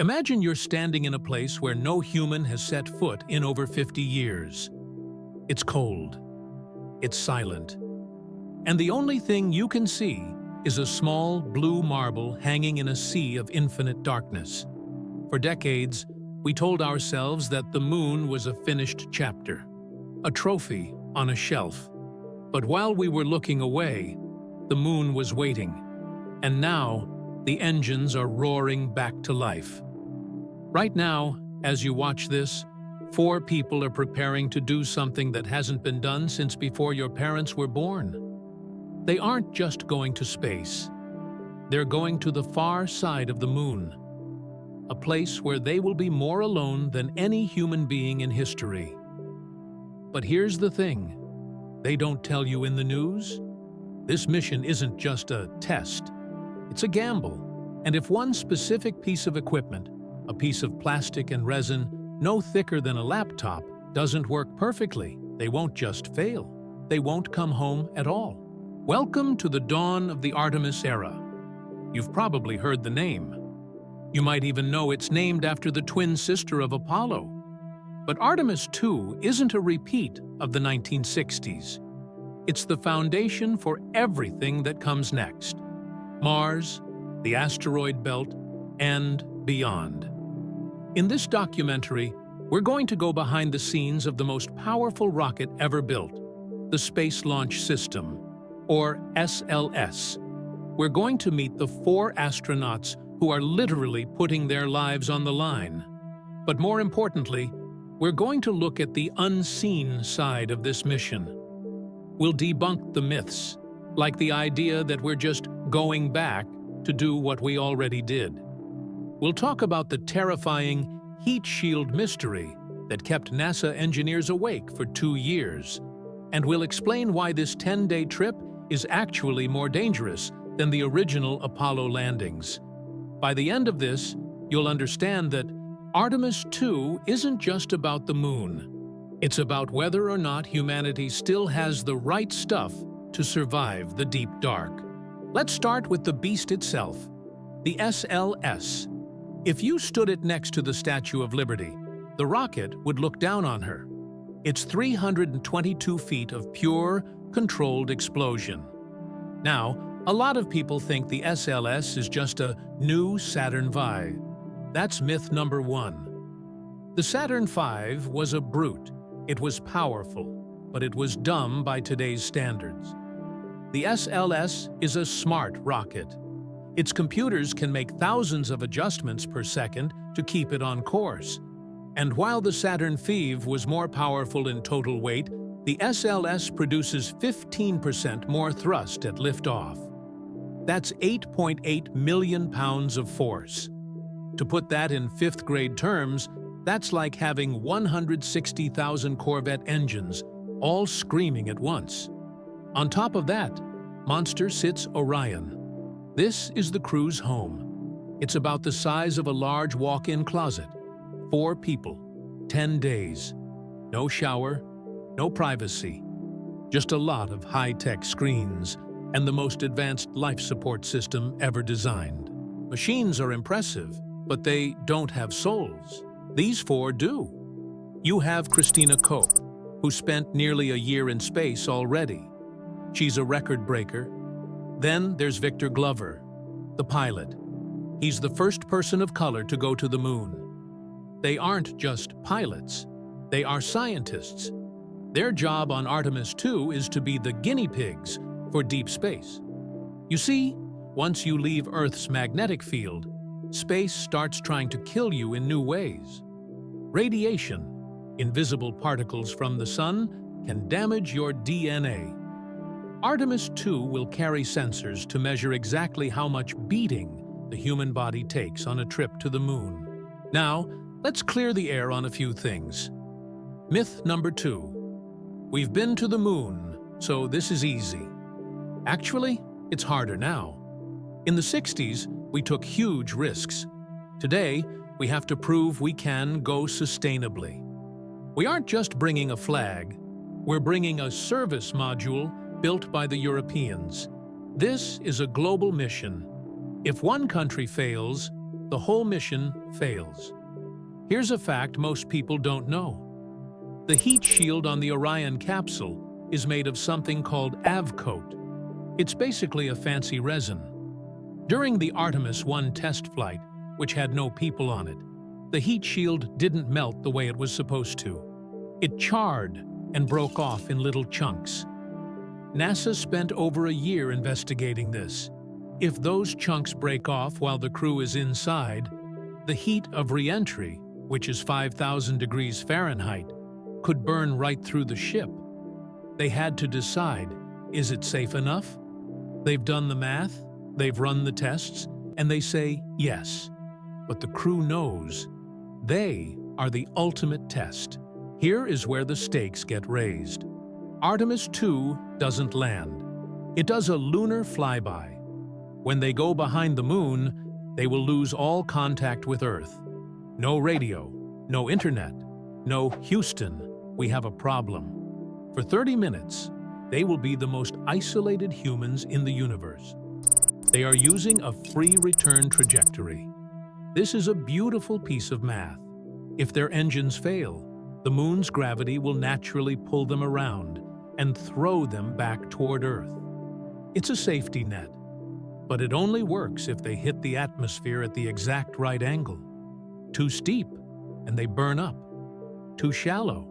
Imagine you're standing in a place where no human has set foot in over 50 years. It's cold. It's silent. And the only thing you can see is a small blue marble hanging in a sea of infinite darkness. For decades, we told ourselves that the moon was a finished chapter, a trophy on a shelf. But while we were looking away, the moon was waiting. And now, the engines are roaring back to life. Right now, as you watch this, 4 people are preparing to do something that hasn't been done since before your parents were born. They aren't just going to space. They're going to the far side of the moon, a place where they will be more alone than any human being in history. But here's the thing. They don't tell you in the news. This mission isn't just a test. It's a gamble. And if one specific piece of equipment, a piece of plastic and resin no thicker than a laptop, doesn't work perfectly, they won't just fail. They won't come home at all. Welcome to the dawn of the Artemis era. You've probably heard the name. You might even know it's named after the twin sister of Apollo. But Artemis II isn't a repeat of the 1960s. It's the foundation for everything that comes next. Mars, the asteroid belt, and beyond. In this documentary, we're going to go behind the scenes of the most powerful rocket ever built, the Space Launch System, or SLS. We're going to meet the 4 astronauts who are literally putting their lives on the line. But more importantly, we're going to look at the unseen side of this mission. We'll debunk the myths, like the idea that we're just going back to do what we already did. We'll talk about the terrifying heat shield mystery that kept NASA engineers awake for 2 years. And we'll explain why this 10-day trip is actually more dangerous than the original Apollo landings. By the end of this, you'll understand that Artemis II isn't just about the moon. It's about whether or not humanity still has the right stuff to survive the deep dark. Let's start with the beast itself, the SLS. If you stood it next to the Statue of Liberty, the rocket would look down on her. It's 322 feet of pure, controlled explosion. Now, a lot of people think the SLS is just a new Saturn V. That's myth number 1. The Saturn V was a brute. It was powerful, but it was dumb by today's standards. The SLS is a smart rocket. Its computers can make thousands of adjustments per second to keep it on course. And while the Saturn V was more powerful in total weight, the SLS produces 15% more thrust at liftoff. That's 8.8 million pounds of force. To put that in 5th grade terms, that's like having 160,000 Corvette engines, all screaming at once. On top of that, monster sits Orion. This is the crew's home. It's about the size of a large walk-in closet. 4 people, 10 days. No shower, no privacy. Just a lot of high-tech screens and the most advanced life support system ever designed. Machines are impressive, but they don't have souls. These 4 do. You have Christina Koch, who spent nearly a year in space already. She's a record breaker. Then there's Victor Glover, the pilot. He's the first person of color to go to the moon. They aren't just pilots. They are scientists. Their job on Artemis II is to be the guinea pigs for deep space. You see, once you leave Earth's magnetic field, space starts trying to kill you in new ways. Radiation, invisible particles from the sun, can damage your DNA. Artemis II will carry sensors to measure exactly how much beating the human body takes on a trip to the moon. Now, let's clear the air on a few things. Myth number 2. We've been to the moon, so this is easy. Actually, it's harder now. In the 60s, we took huge risks. Today, we have to prove we can go sustainably. We aren't just bringing a flag, we're bringing a service module built by the Europeans. This is a global mission. If one country fails, the whole mission fails. Here's a fact most people don't know. The heat shield on the Orion capsule is made of something called AvCoat. It's basically a fancy resin. During the Artemis I test flight, which had no people on it, the heat shield didn't melt the way it was supposed to. It charred and broke off in little chunks. NASA spent over a year investigating this. If those chunks break off while the crew is inside, the heat of re-entry, which is 5,000 degrees Fahrenheit, could burn right through the ship. They had to decide, is it safe enough? They've done the math, they've run the tests, and they say yes. But the crew knows they are the ultimate test. Here is where the stakes get raised. Artemis II doesn't land. It does a lunar flyby. When they go behind the moon, they will lose all contact with Earth. No radio, no internet, no "Houston, we have a problem." For 30 minutes, they will be the most isolated humans in the universe. They are using a free return trajectory. This is a beautiful piece of math. If their engines fail, the moon's gravity will naturally pull them around and throw them back toward Earth. It's a safety net, but it only works if they hit the atmosphere at the exact right angle. Too steep, and they burn up. Too shallow,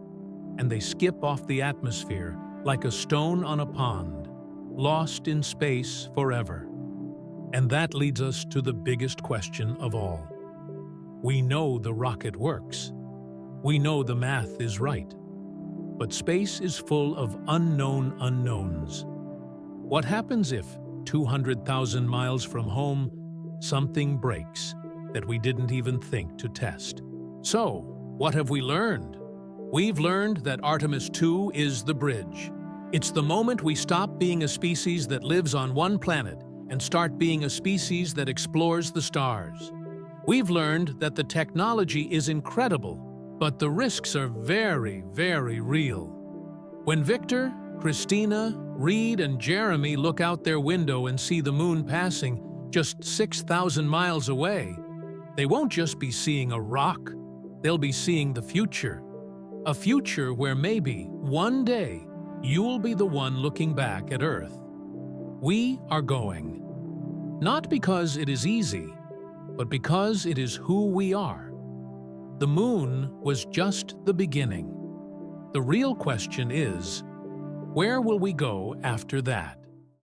and they skip off the atmosphere like a stone on a pond, lost in space forever. And that leads us to the biggest question of all. We know the rocket works. We know the math is right. But space is full of unknown unknowns. What happens if, 200,000 miles from home, something breaks that we didn't even think to test? So, what have we learned? We've learned that Artemis II is the bridge. It's the moment we stop being a species that lives on one planet and start being a species that explores the stars. We've learned that the technology is incredible, but the risks are very, very real. When Victor, Christina, Reed, and Jeremy look out their window and see the moon passing just 6,000 miles away, they won't just be seeing a rock, they'll be seeing the future. A future where maybe, one day, you'll be the one looking back at Earth. We are going. Not because it is easy, but because it is who we are. The moon was just the beginning. The real question is, where will we go after that?